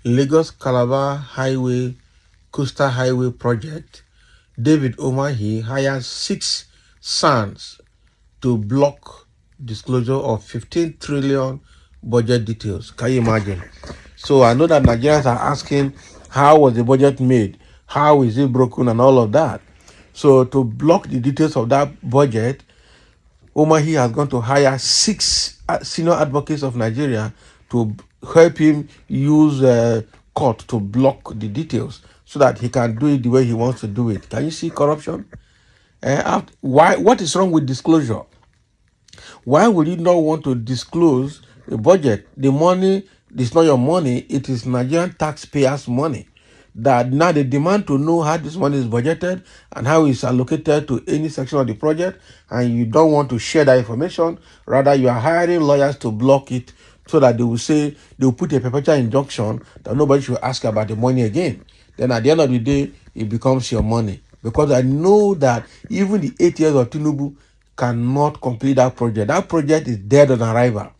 Lagos-Calabar Highway Coastal Highway project, David UMAHI hired 6 sons to block disclosure of 15 trillion budget details. Can you imagine? So I know that Nigerians are asking, how was the budget made? How is it broken and all of that? So to block the details of that budget, UMAHI has gone to hire 6 senior advocates of Nigeria to help him use court to block the details so that he can do it the way he wants to do it. Can you see corruption? Why? What is wrong with disclosure? Why would you not want to disclose the budget? The money is not your money, it is Nigerian taxpayers' money. That now they demand to know how this money is budgeted and how it's allocated to any section of the project, and you don't want to share that information. Rather, you are hiring lawyers to block it so that they will say, they will put a perpetual injunction that nobody should ask about the money again. Then at the end of the day, it becomes your money. Because I know that even the 8 years of Tinubu cannot complete that project. That project is dead on arrival.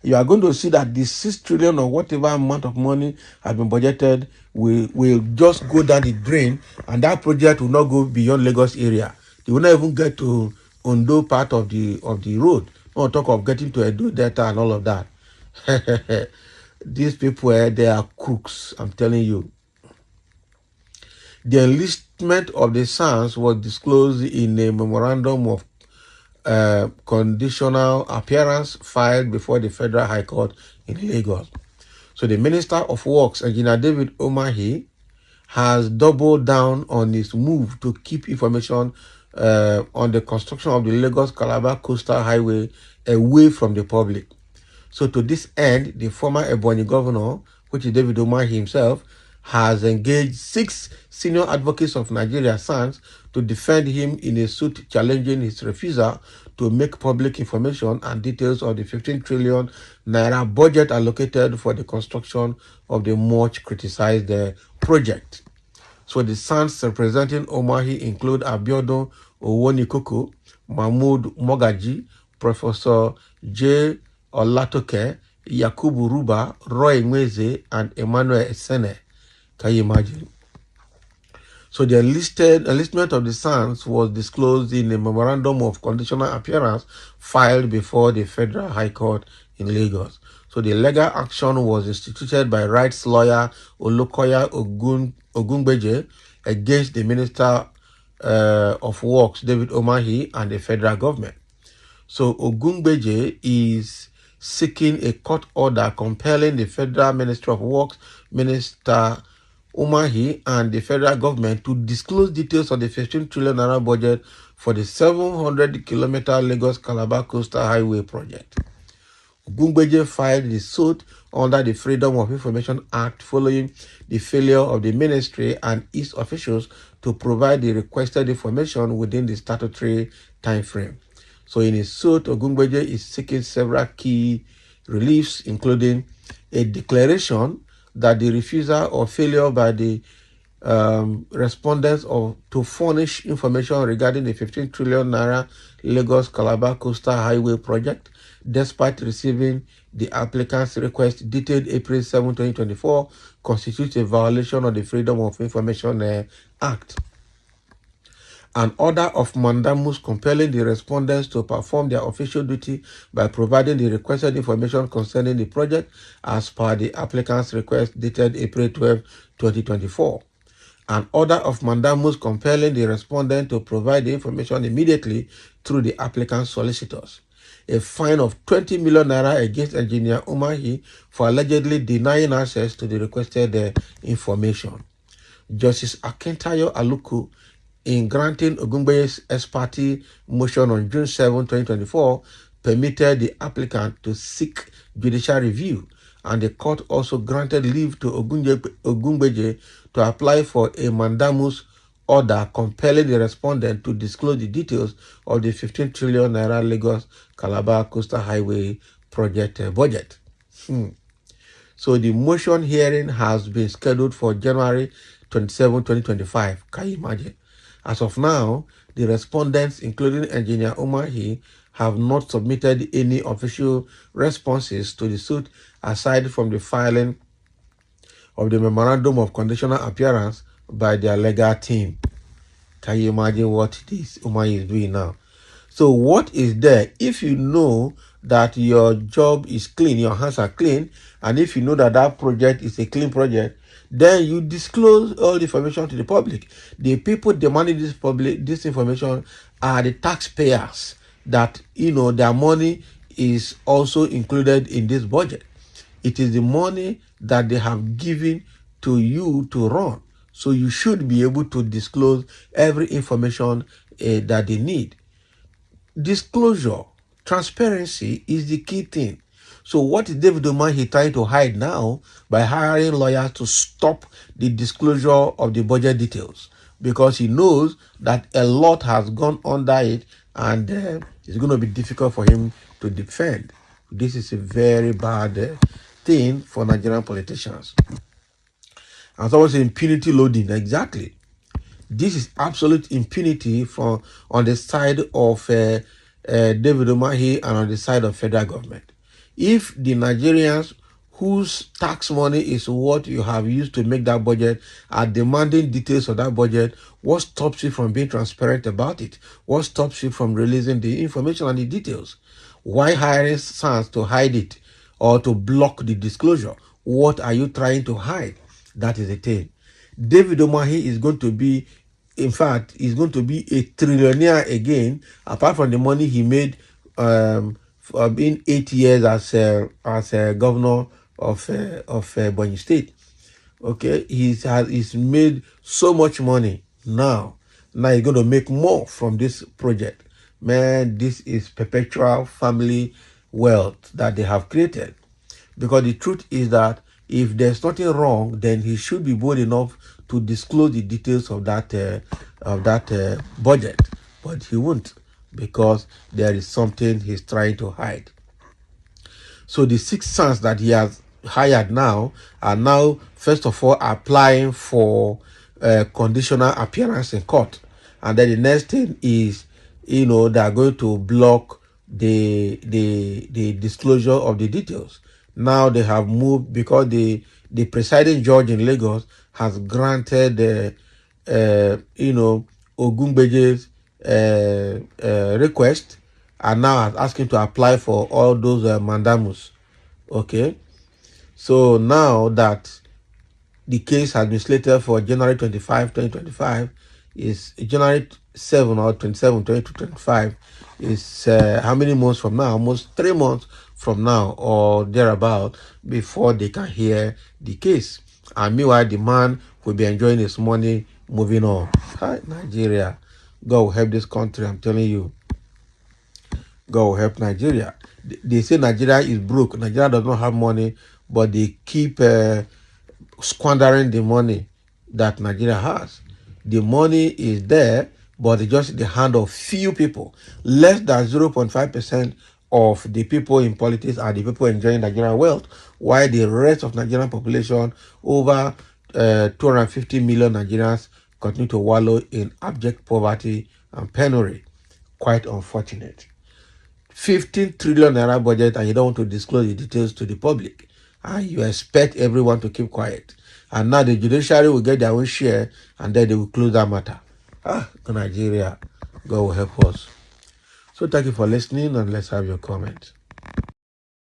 You are going to see that the 6 trillion or whatever amount of money has been budgeted will just go down the drain, and that project will not go beyond Lagos area. They will not even get to Ondo part of the road. Not talk of getting to Edo Delta and all of that. These people, they are crooks, I'm telling you. The enlistment of the sons was disclosed in a memorandum of conditional appearance filed before the Federal High Court in Lagos. So the Minister of Works, Engineer David UMAHI, has doubled down on his move to keep information on the construction of the Lagos-Calabar Coastal Highway away from the public. So to this end, the former Ebonyi governor, which is David UMAHI himself, has engaged 6 senior advocates of Nigeria SANS to defend him in a suit challenging his refusal to make public information and details of the 15 trillion naira budget allocated for the construction of the much criticized project. So the SANS representing UMAHI include Abiodun Owonikoko, Mahmoud Mogaji, Professor J. Olatoke, Yakubu Ruba, Roy Mweze, and Emmanuel Esene. Can you imagine? So the enlistment of the SANS was disclosed in a memorandum of conditional appearance filed before the Federal High Court in Lagos. So the legal action was instituted by rights lawyer Olukoya Ogungbeje against the Minister of Works, David UMAHI, and the federal government. So Ogungbeje is seeking a court order compelling the Federal Ministry of Works, Minister UMAHI, and the federal government to disclose details of the 15 trillion naira budget for the 700-kilometer Lagos-Calabar Coastal Highway project. Ogungbeje filed the suit under the Freedom of Information Act following the failure of the ministry and its officials to provide the requested information within the statutory time frame. So in his suit, Ogungbeje is seeking several key reliefs, including a declaration that the refusal or failure by the respondents to furnish information regarding the 15 trillion naira Lagos-Calabar Coastal Highway project, despite receiving the applicant's request dated April 7, 2024, constitutes a violation of the Freedom of Information Act. An order of mandamus compelling the respondents to perform their official duty by providing the requested information concerning the project as per the applicant's request dated April 12, 2024. An order of mandamus compelling the respondent to provide the information immediately through the applicant's solicitors. A fine of 20 million naira against Engineer UMAHI for allegedly denying access to the requested information. Justice Akintayo Aluku, in granting Ogungbeje's ex parte motion on June 7, 2024, permitted the applicant to seek judicial review, and the court also granted leave to Ogungbeje to apply for a mandamus order compelling the respondent to disclose the details of the 15 trillion naira Lagos-Calabar Coastal Highway project budget. So the motion hearing has been scheduled for January 27, 2025. Can you imagine? As of now, the respondents, including Engineer UMAHI, have not submitted any official responses to the suit aside from the filing of the memorandum of conditional appearance by their legal team. Can you imagine what this UMAHI is doing now? So what is there? If you know that your job is clean, your hands are clean, and if you know that that project is a clean project, then you disclose all the information to the public. The people demanding this information are the taxpayers that, their money is also included in this budget. It is the money that they have given to you to run. So you should be able to disclose every information that they need. Disclosure, transparency is the key thing. So what is David UMAHI trying to hide now by hiring lawyers to stop the disclosure of the budget details? Because he knows that a lot has gone under it, and it's going to be difficult for him to defend. This is a very bad thing for Nigerian politicians. And so it's impunity loading, exactly. This is absolute impunity on the side of David UMAHI and on the side of federal government. If the Nigerians whose tax money is what you have used to make that budget are demanding details of that budget, what stops you from being transparent about it? What stops you from releasing the information and the details? Why hiring SANS to hide it or to block the disclosure? What are you trying to hide? That is the thing. David UMAHI is going to be, in fact, he's going to be a trillionaire again, apart from the money he made in 8 years as a governor of Bonny State. Okay, he's made so much money now. Now he's going to make more from this project. Man, this is perpetual family wealth that they have created. Because the truth is that if there's nothing wrong, then he should be bold enough to disclose the details of that budget. But he won't, because there is something he's trying to hide. So the 6 sons that he has hired now are now, first of all, applying for conditional appearance in court. And then the next thing is, they are going to block the disclosure of the details. Now they have moved because the presiding judge in Lagos has granted Ogungbeje's request, and now is asking to apply for all those mandamus. Okay, so now that the case has been slated for January 25, 2025, is January 7 or 27, 2025, is how many months from now? Almost 3 months from now or thereabout, before they can hear the case. And meanwhile, the man will be enjoying his money moving on. Hi, Nigeria. God will help this country, I'm telling you. God will help Nigeria. They say Nigeria is broke. Nigeria does not have money, but they keep squandering the money that Nigeria has. The money is there, but it's just in the hand of few people. Less than 0.5% of the people in politics are the people enjoying Nigerian wealth, while the rest of Nigerian population, over 250 million Nigerians, continue to wallow in abject poverty and penury. Quite unfortunate. 15 trillion naira budget, and you don't want to disclose the details to the public, and you expect everyone to keep quiet. And now the judiciary will get their own share, and then they will close that matter. Nigeria, God will help us. So thank you for listening, and let's have your comment.